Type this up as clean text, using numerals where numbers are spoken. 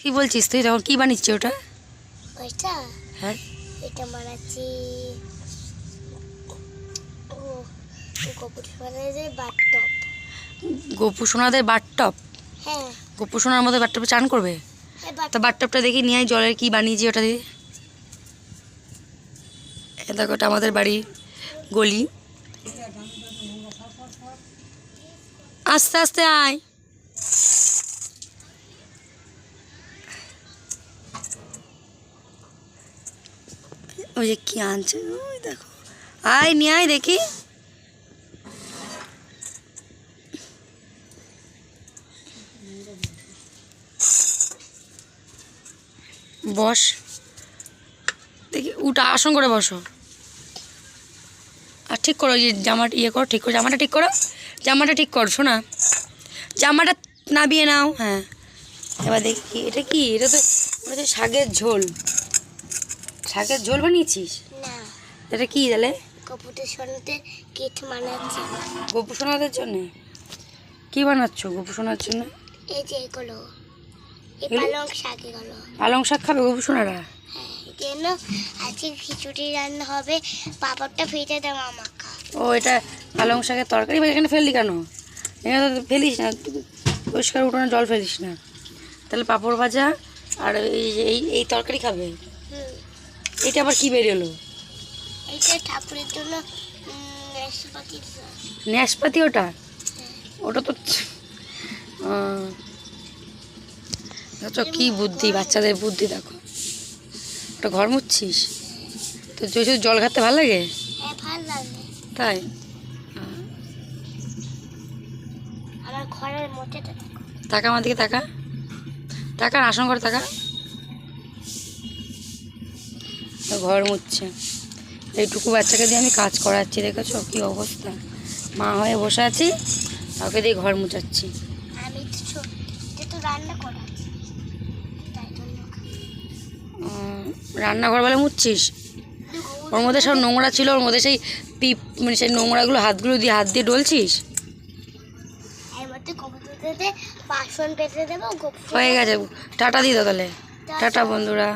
কি বলছিস তুই তখন কি বানিয়েছিস ওটা? ওইটা হ্যাঁ এটা বানাচ্ছি গোপু সোনাদের বাথটব। গোপু সোনাদের বাথটব? হ্যাঁ গোপু সোনার মধ্যে বাথটবে চান করবে? তা বাথটবটা দেখি নিয়ে আয়, জলের কি বানিয়েছি ওটা দিয়ে। দেখো ওটা আমাদের বাড়ির গলি। আস্তে আস্তে আয়। ওই যে কি আনছে ওই দেখো, আয় নিয়ে আয় দেখি। বস দেখি, উঠা আসন করে বসো। আর ঠিক করো, যে জামাটা ইয়ে করো, ঠিক করো জামাটা, ঠিক করো জামাটা, ঠিক করো শোনা, জামাটা নাবিয়ে নাও। হ্যাঁ এবার দেখি এটা কি, এটা তো শাকের ঝোল। শাকের ঝোল বানিয়েছিস? না, এটা কি তাহলে? গোপুদের সোনাদের কিট বানাচ্ছি। গোপু সোনাদের জন্যে কি বানাচ্ছ গোপু সোনার জন্য? এই যে এগুলো, এই এগুলো? পালং শাক এগুলো। পালং শাক খাবে গোপু সোনারা? হ্যাঁ, এই জন্য আজকে খিচুড়ি রান্না হবে। পাপড়টা ফেটে দেবো আমাকে। ও এটা পালং শাকের তরকারি। এখানে ফেললি কেন? এখানে তো ফেলিস না, পরিষ্কার উঠোনে জল ফেলিস না। তাহলে পাঁপড় ভাজা আর এই তরকারি খাবে। এটা আবার কি বেরিয়েলো? এইটা ঠাকুরের জন্য নাশপাতি। নাশপাতি? ওটা ওটা তো দেখো কি বুদ্ধি, বাচ্চাদের বুদ্ধি দেখো। ওটা ঘর মুছছিস তো? জল খাতে ভালো লাগে? হ্যাঁ ভালো লাগে। তাই আমার ঘরের মধ্যে তাকা আমার দিকে, তাকা তাকা, আসন করে তাকা। ঘর মুছছে, এইটুকু বাচ্চাকে দিয়ে আমি কাজ করাচ্ছি, দেখেছো কি অবস্থা। মা হয়ে বসে আছি, ওকে দিয়ে ঘর মুছাচ্ছি। আমি তো রান্না করাচ্ছি, তাই জন্য। রান্নাঘর বলে মুছছিস? ওর মধ্যে সব নোংরা ছিল, ওর মধ্যে সেই মানে সেই নোংরাগুলো হাত দিয়ে ডলছিস। এর মধ্যে গোপুদের বাসন পেতে দেবো। হয়ে গেছে, টাটা দিয়ে দাও তাহলে। টাটা বন্ধুরা।